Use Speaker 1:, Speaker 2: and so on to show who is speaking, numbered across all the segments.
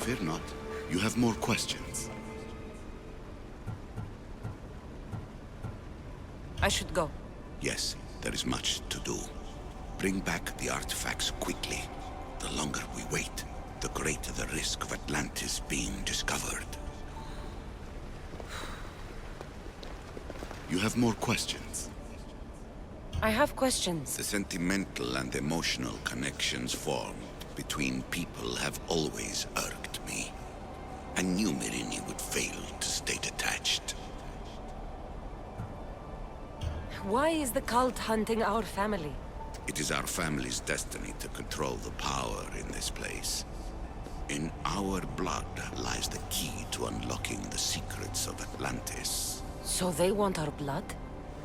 Speaker 1: Fear not. You have more questions.
Speaker 2: I should go.
Speaker 1: Yes, there is much to do. Bring back the artifacts quickly. The longer we wait, the greater the risk of Atlantis being discovered. You have more questions.
Speaker 2: I have questions.
Speaker 1: The sentimental and emotional connections formed between people have always irked me. I knew Mirini would fail to stay detached.
Speaker 2: Why is the cult hunting our family?
Speaker 1: It is our family's destiny to control the power in this place. In our blood lies the key to unlocking the secrets of Atlantis.
Speaker 2: So they want our blood?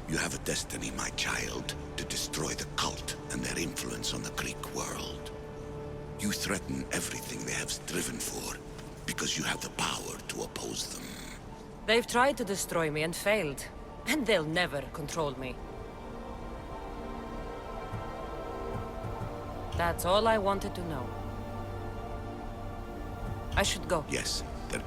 Speaker 1: You have a destiny, my child, to destroy the cult and their influence on the Greek world. You threaten everything they have striven for, because you have the power to oppose them.
Speaker 2: They've tried to destroy me and failed. And they'll never control me. That's all I wanted to know. I should go.
Speaker 1: Yes, there...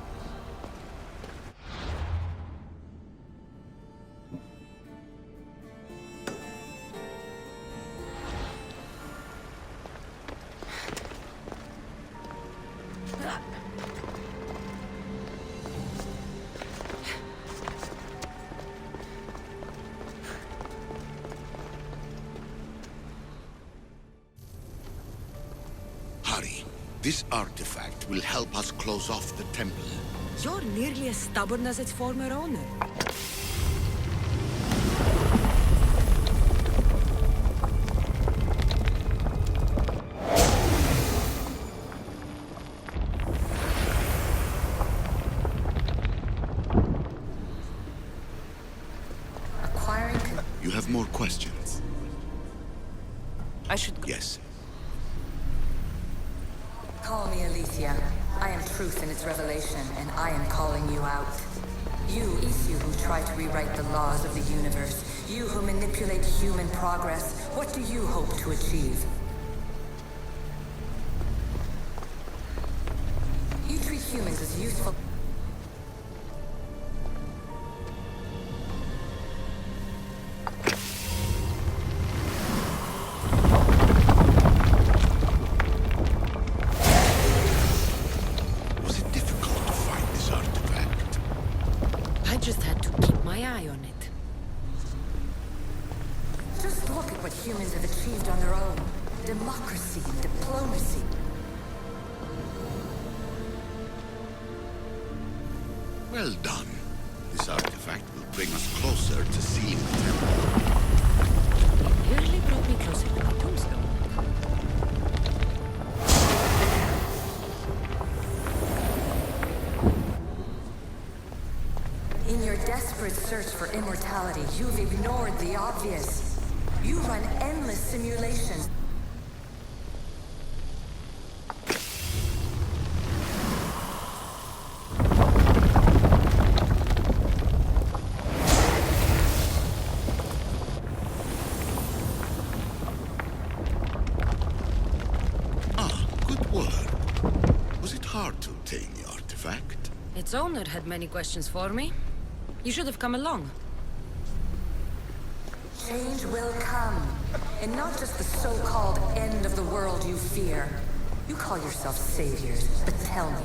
Speaker 1: Hurry. This artifact will help us close off the temple.
Speaker 2: You're nearly as stubborn as its former owner.
Speaker 1: You have more questions.
Speaker 2: I should go.
Speaker 1: Yes.
Speaker 3: Call me Aletheia. I am truth in its revelation, and I am calling you out. You who try to rewrite the laws of the universe. You who manipulate human progress. What do you hope to achieve? You treat humans as useful... Humans have achieved on their own. Democracy, diplomacy.
Speaker 1: Well done. This artifact will bring us closer to seeing the temple.
Speaker 2: Nearly brought me closer to the tombstone.
Speaker 3: In your desperate search for immortality, you've ignored the obvious. You run endless simulations.
Speaker 1: Good work. Was it hard to obtain the artifact?
Speaker 2: Its owner had many questions for me. You should have come along.
Speaker 3: Change will come, and not just the so-called end of the world you fear. You call yourself saviors, but tell me,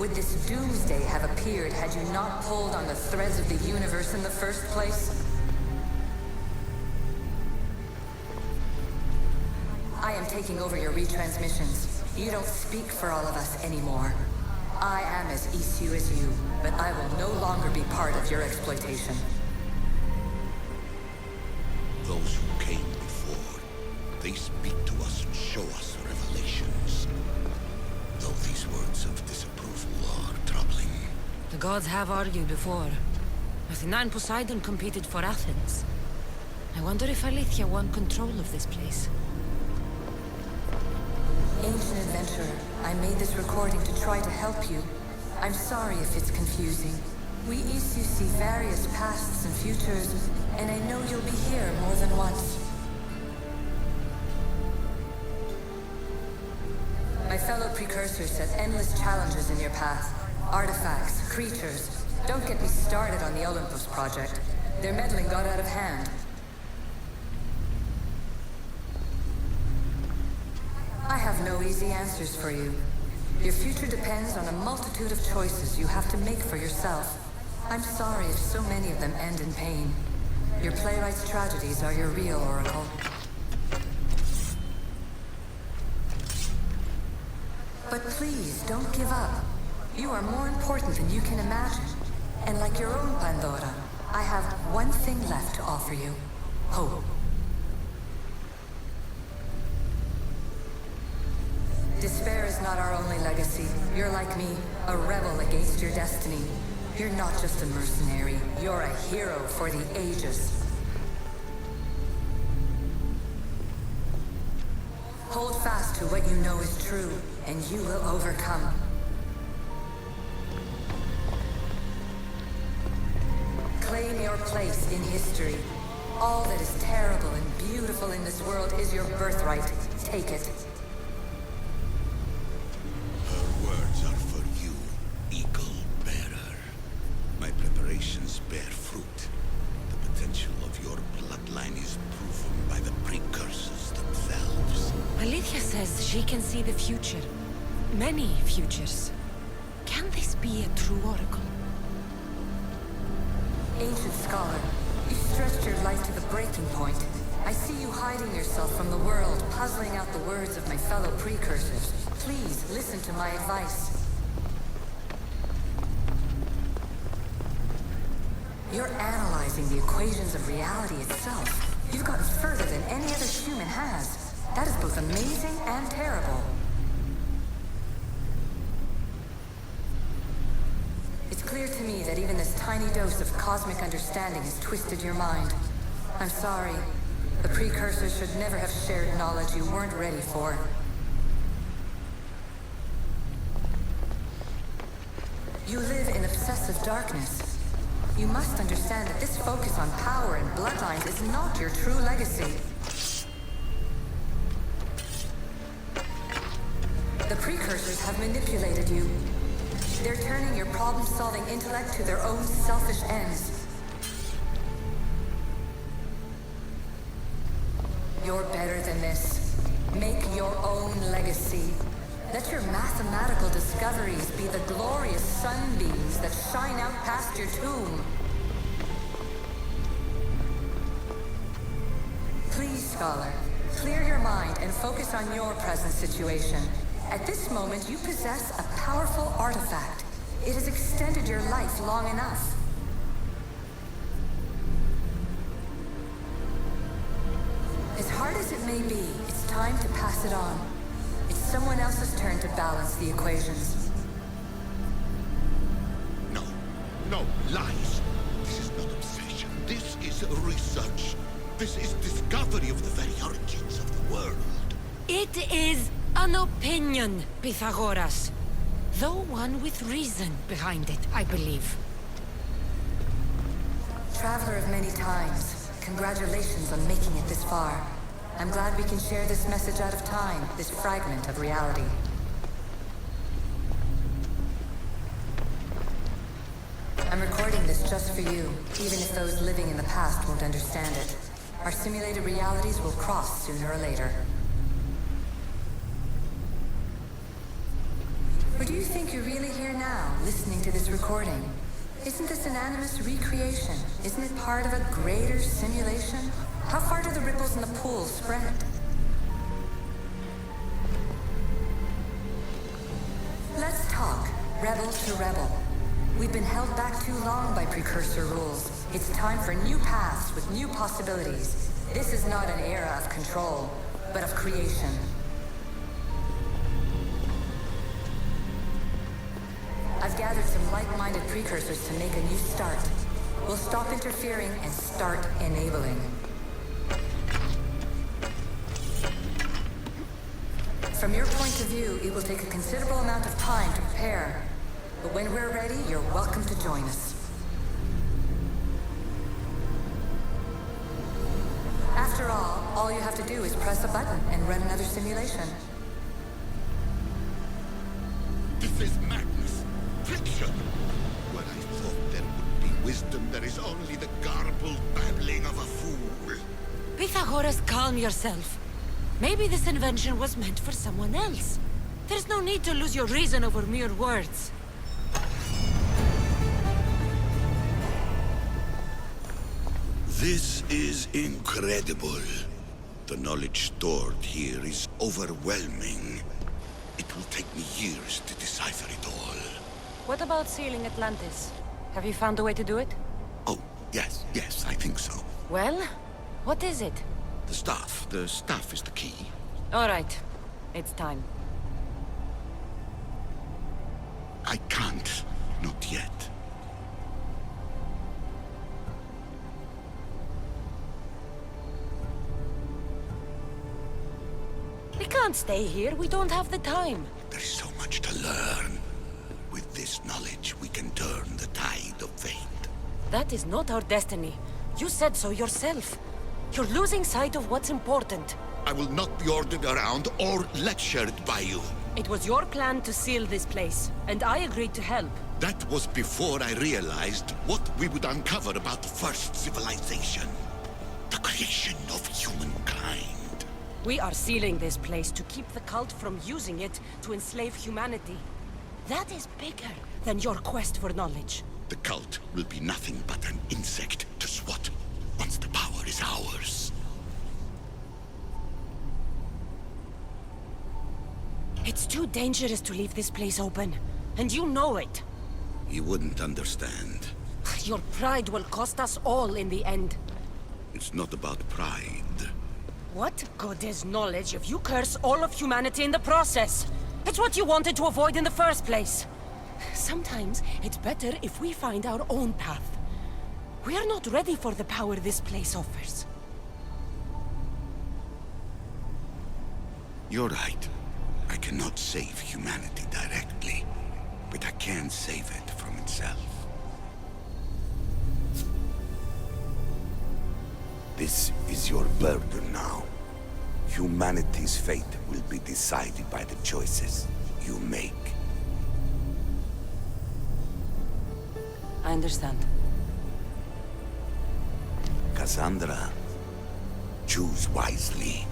Speaker 3: would this doomsday have appeared had you not pulled on the threads of the universe in the first place? I am taking over your retransmissions. You don't speak for all of us anymore. I am as Isu as you, but I will no longer be part of your exploitation.
Speaker 1: Those who came before, they speak to us and show us revelations. Though these words of disapproval are troubling.
Speaker 2: The gods have argued before. Athena and Poseidon competed for Athens. I wonder if Aletheia won control of this place.
Speaker 3: Ancient adventurer, I made this recording to try to help you. I'm sorry if it's confusing. We Isu see various pasts and futures, and I know you'll be here more than once. My fellow precursors set endless challenges in your path. Artifacts, creatures. Don't get me started on the Olympus project. Their meddling got out of hand. I have no easy answers for you. Your future depends on a multitude of choices you have to make for yourself. I'm sorry if so many of them end in pain. Your playwright's tragedies are your real oracle. But please, don't give up. You are more important than you can imagine. And like your own Pandora, I have one thing left to offer you. Hope. Despair is not our only legacy. You're like me, a rebel against your destiny. You're not just a mercenary, you're a hero for the ages. Hold fast to what you know is true, and you will overcome. Claim your place in history. All that is terrible and beautiful in this world is your birthright. Take it.
Speaker 1: Her words are for you, Eagle Bearer. My preparations bear fruit. The potential of your bloodline is proven by the precursors themselves.
Speaker 2: Alethea says she can see the future. Many futures. Can this be a true oracle?
Speaker 3: Ancient scholar, you stretched your life to the breaking point. I see you hiding yourself from the world, puzzling out the words of my fellow precursors. Please, listen to my advice. You're analyzing the equations of reality itself. You've gotten further than any other human has. That is both amazing and terrible. It's clear to me that even this tiny dose of cosmic understanding has twisted your mind. I'm sorry. The precursors should never have shared knowledge you weren't ready for. You live in obsessive darkness. You must understand that this focus on power and bloodlines is not your true legacy. The precursors have manipulated you. They're turning your problem-solving intellect to their own selfish ends. You're better than this. Make your own legacy. Let your mathematical discoveries be the glorious sunbeams that shine out past your tomb. Please, scholar, clear your mind and focus on your present situation. At this moment, you possess a powerful artifact. It has extended your life long enough. As hard as it may be, it's time to pass it on. It's someone else's turn to balance the equations.
Speaker 1: No, no, lies. This is not obsession. This is research. This is discovery of the very origins of the world.
Speaker 2: It is an opinion, Pythagoras. Though one with reason behind it, I believe.
Speaker 3: Traveler of many times, congratulations on making it this far. I'm glad we can share this message out of time, this fragment of reality. I'm recording this just for you, even if those living in the past won't understand it. Our simulated realities will cross sooner or later. Or do you think you're really here now, listening to this recording? Isn't this an animus recreation? Isn't it part of a greater simulation? How far do the ripples in the pool spread? Let's talk, rebel to rebel. We've been held back too long by precursor rules. It's time for new paths with new possibilities. This is not an era of control, but of creation. I've gathered some like-minded precursors to make a new start. We'll stop interfering and start enabling. From your point of view, it will take a considerable amount of time to prepare. But when we're ready, you're welcome to join us. After all you have to do is press a button and run another simulation.
Speaker 1: wisdom, there is only the garbled babbling of a fool.
Speaker 2: Pythagoras, calm yourself. Maybe this invention was meant for someone else. There's no need to lose your reason over mere words.
Speaker 1: This is incredible. The knowledge stored here is overwhelming. It will take me years to decipher it all.
Speaker 2: What about sealing Atlantis? Have you found a way to do it?
Speaker 1: Oh, yes, I think so.
Speaker 2: Well, what is it?
Speaker 1: The staff is the key.
Speaker 2: All right, it's time.
Speaker 1: I can't, not yet.
Speaker 2: We can't stay here, we don't have the time.
Speaker 1: There is so much to learn. With this knowledge, we can turn the tide of fate.
Speaker 2: That is not our destiny. You said so yourself. You're losing sight of what's important.
Speaker 1: I will not be ordered around or lectured by you.
Speaker 2: It was your plan to seal this place, and I agreed to help.
Speaker 1: That was before I realized what we would uncover about the first civilization. The creation of humankind.
Speaker 2: We are sealing this place to keep the cult from using it to enslave humanity. That is bigger than your quest for knowledge.
Speaker 1: The cult will be nothing but an insect to swat once the power is ours.
Speaker 2: It's too dangerous to leave this place open, and you know it.
Speaker 1: You wouldn't understand.
Speaker 2: Your pride will cost us all in the end.
Speaker 1: It's not about pride.
Speaker 2: What good is knowledge if you curse all of humanity in the process? It's what you wanted to avoid in the first place. Sometimes it's better if we find our own path. We are not ready for the power this place offers.
Speaker 1: You're right. I cannot save humanity directly, but I can save it from itself. This is your burden now. Humanity's fate will be decided by the choices you make.
Speaker 2: I understand.
Speaker 1: Cassandra, choose wisely.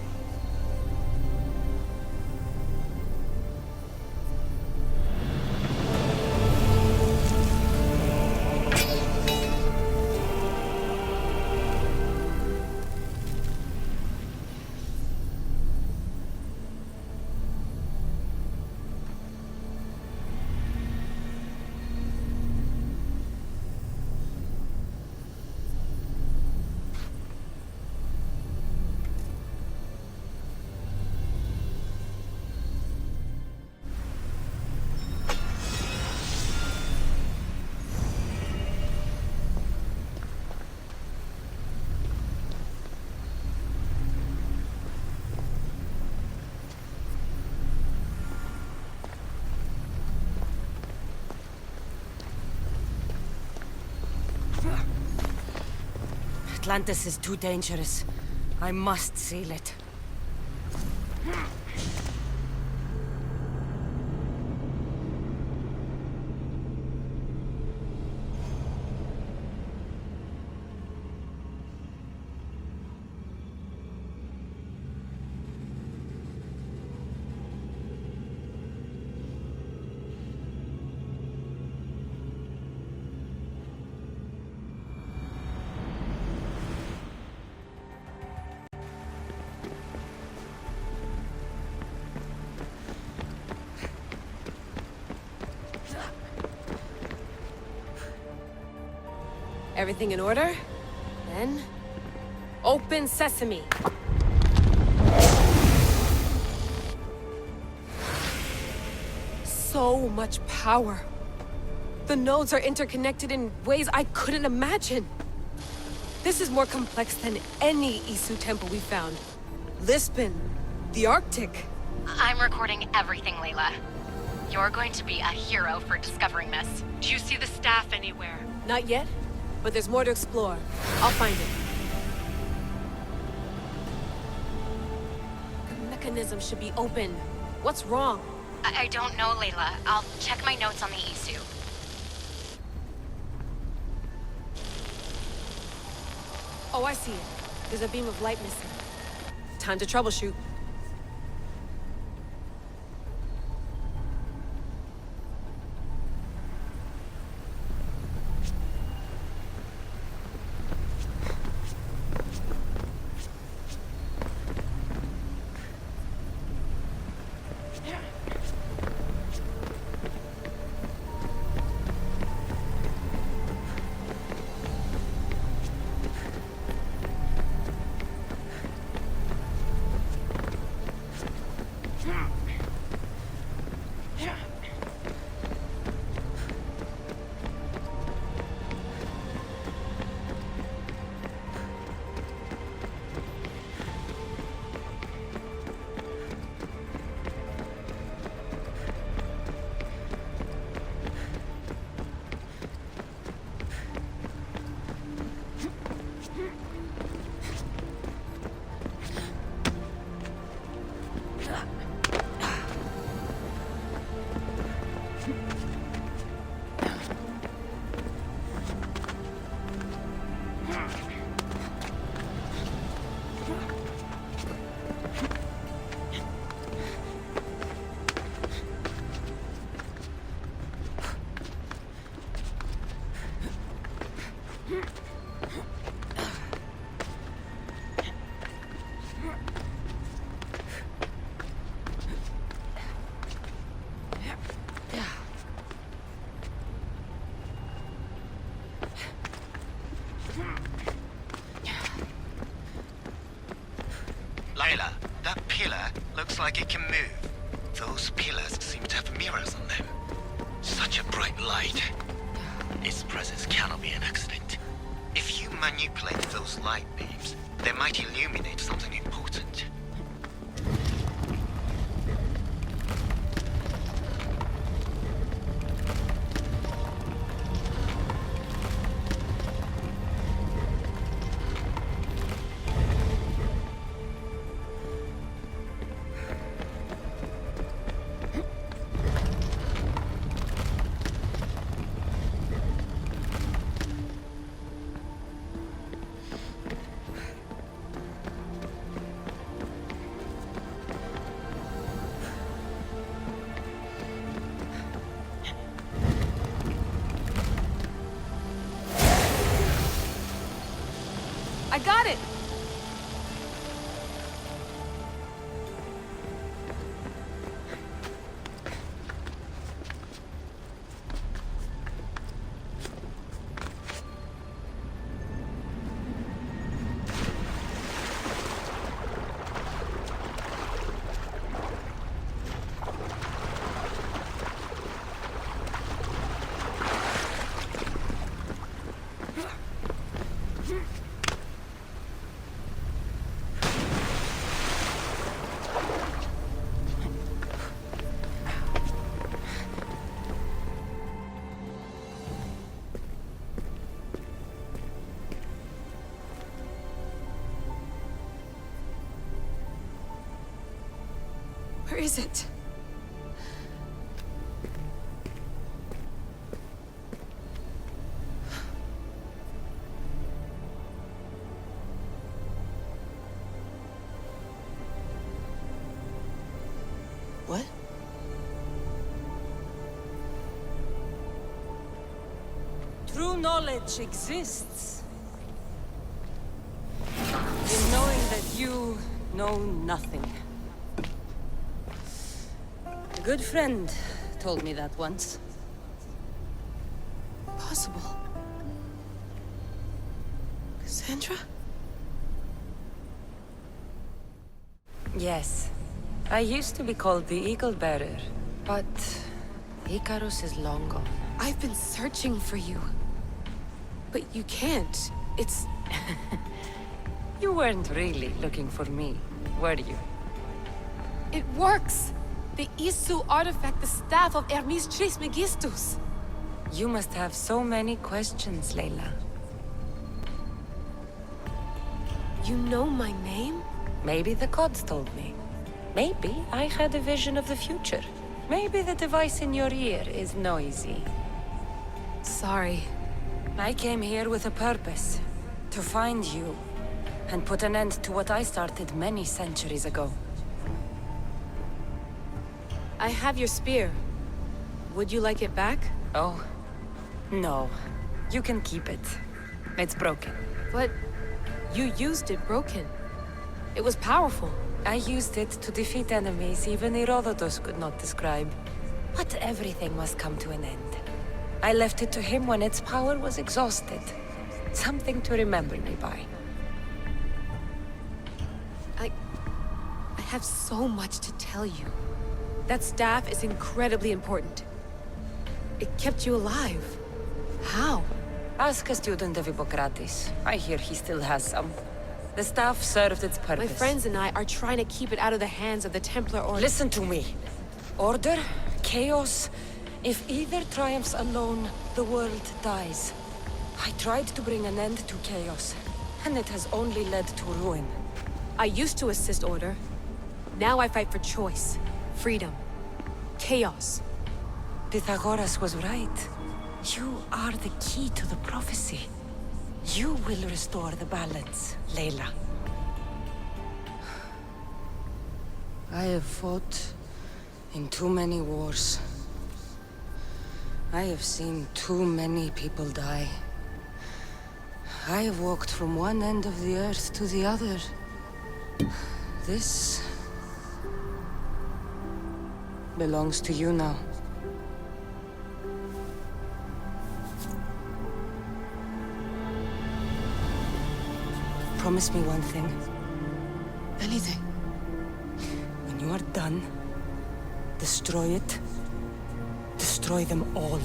Speaker 2: Atlantis is too dangerous. I must seal it.
Speaker 4: Everything in order? Then... open sesame! So much power! The nodes are interconnected in ways I couldn't imagine! This is more complex than any Isu temple we found. Lisbon, the Arctic.
Speaker 5: I'm recording everything, Layla. You're going to be a hero for discovering this.
Speaker 4: Do you see the staff anywhere? Not yet, but there's more to explore. I'll find it. The mechanism should be open. What's wrong?
Speaker 5: I don't know, Layla. I'll check my notes on the Isu.
Speaker 4: Oh, I see it. There's a beam of light missing. Time to troubleshoot.
Speaker 6: Layla, that pillar looks like it can move. Those pillars seem to have mirrors on them. Such a bright light. Its presence cannot be an accident. If you manipulate those light beams, they might illuminate something important.
Speaker 4: I got it! Where is it? What?
Speaker 2: True knowledge exists in knowing that you know nothing. A good friend told me that once.
Speaker 4: Possible. Cassandra?
Speaker 2: Yes. I used to be called the Eagle Bearer, but Icarus is long gone.
Speaker 4: I've been searching for you. But you can't. It's...
Speaker 2: You weren't really looking for me, were you?
Speaker 4: It works! The Isu artifact, the staff of Hermes Trismegistus.
Speaker 2: You must have so many questions, Layla.
Speaker 4: You know my name?
Speaker 2: Maybe the gods told me. Maybe I had a vision of the future. Maybe the device in your ear is noisy.
Speaker 4: Sorry.
Speaker 2: I came here with a purpose. To find you and put an end to what I started many centuries ago.
Speaker 4: I have your spear. Would you like it back?
Speaker 2: Oh, no. You can keep it. It's broken.
Speaker 4: But you used it broken. It was powerful.
Speaker 2: I used it to defeat enemies even Herodotus could not describe. But everything must come to an end. I left it to him when its power was exhausted. Something to remember me by.
Speaker 4: I have so much to tell you. That staff is incredibly important. It kept you alive. How?
Speaker 2: Ask a student of Hippocrates. I hear he still has some. The staff served its purpose.
Speaker 4: My friends and I are trying to keep it out of the hands of the Templar Order.
Speaker 2: Listen to me. Order, chaos. If either triumphs alone, the world dies. I tried to bring an end to chaos, and it has only led to ruin.
Speaker 4: I used to assist Order. Now I fight for choice, freedom, chaos.
Speaker 2: Pythagoras was right. You are the key to the prophecy. You will restore the balance, Layla. I have fought in too many wars. I have seen too many people die. I have walked from one end of the earth to the other. This belongs to you now. Promise me one thing.
Speaker 4: Anything.
Speaker 2: When you are done, destroy it. Destroy them all.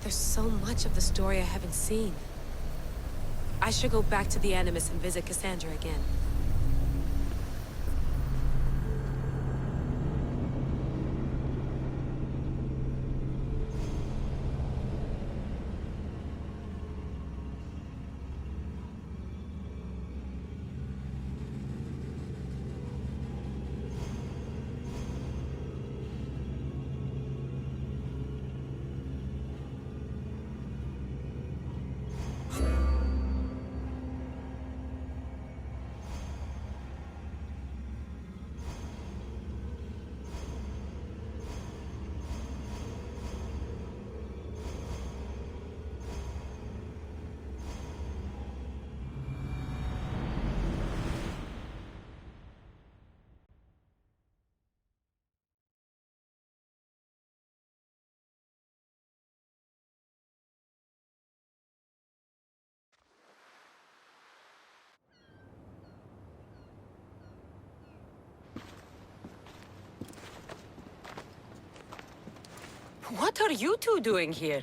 Speaker 4: There's so much of the story I haven't seen. I should go back to the Animus and visit Cassandra again.
Speaker 2: What are you two doing here?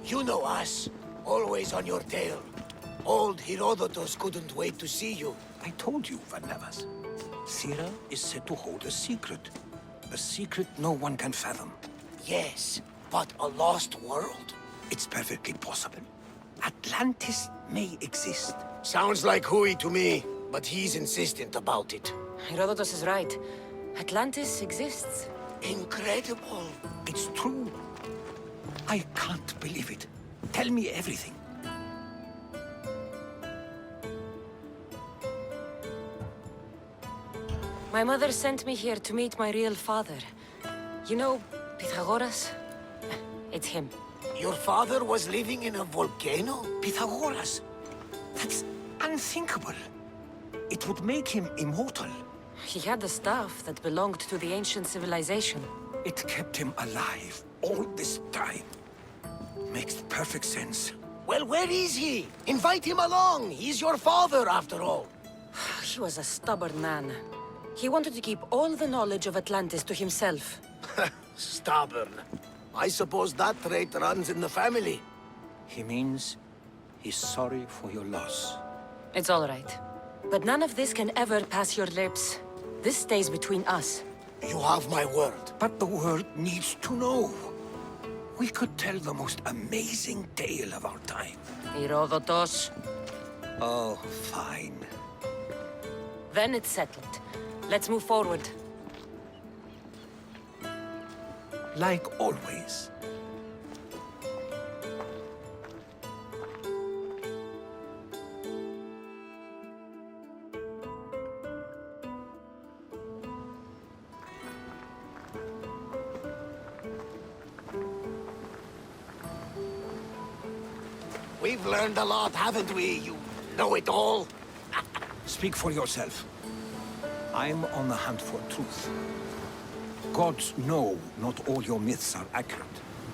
Speaker 7: You know us. Always on your tail. Old Herodotus couldn't wait to see you.
Speaker 8: I told you, Varnavas. Sira is said to hold a secret. A secret no one can fathom.
Speaker 7: Yes, but a lost world?
Speaker 8: It's perfectly possible. Atlantis may exist.
Speaker 7: Sounds like Hui to me, but he's insistent about it.
Speaker 2: Herodotus is right. Atlantis exists.
Speaker 7: Incredible.
Speaker 8: It's true. I can't believe it. Tell me everything.
Speaker 2: My mother sent me here to meet my real father. You know, Pythagoras? It's him.
Speaker 7: Your father was living in a volcano?
Speaker 8: Pythagoras. That's unthinkable. It would make him immortal.
Speaker 2: He had the staff that belonged to the ancient civilization.
Speaker 8: It kept him alive all this time. Makes perfect sense.
Speaker 7: Well, where is he? Invite him along. He's your father, after all.
Speaker 2: He was a stubborn man. He wanted to keep all the knowledge of Atlantis to himself.
Speaker 7: Stubborn. I suppose that trait runs in the family.
Speaker 8: He means he's sorry for your loss.
Speaker 2: It's all right. But none of this can ever pass your lips. This stays between us.
Speaker 7: You have my word.
Speaker 8: But the world needs to know. We could tell the most amazing tale of our time.
Speaker 2: Herodotos.
Speaker 8: Oh, fine.
Speaker 2: Then it's settled. Let's move forward.
Speaker 8: Like always.
Speaker 7: We've learned a lot, haven't we, you know-it-all?
Speaker 8: Speak for yourself. I'm on the hunt for truth. Gods know not all your myths are accurate.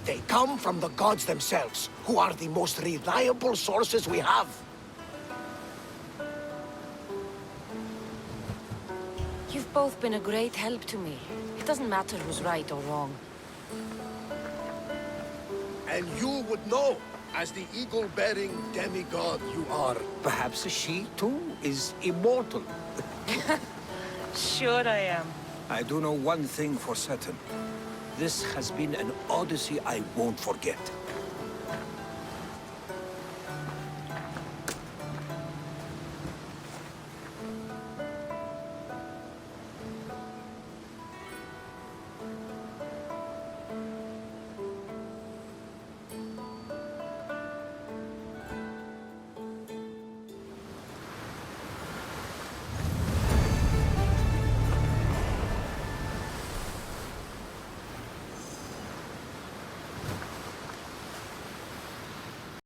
Speaker 7: They come from the gods themselves, who are the most reliable sources we have.
Speaker 2: You've both been a great help to me. It doesn't matter who's right or wrong.
Speaker 9: And you would know, as the eagle-bearing demigod you are.
Speaker 8: Perhaps she, too, is immortal.
Speaker 2: Sure I am.
Speaker 8: I do know one thing for certain. This has been an odyssey I won't forget.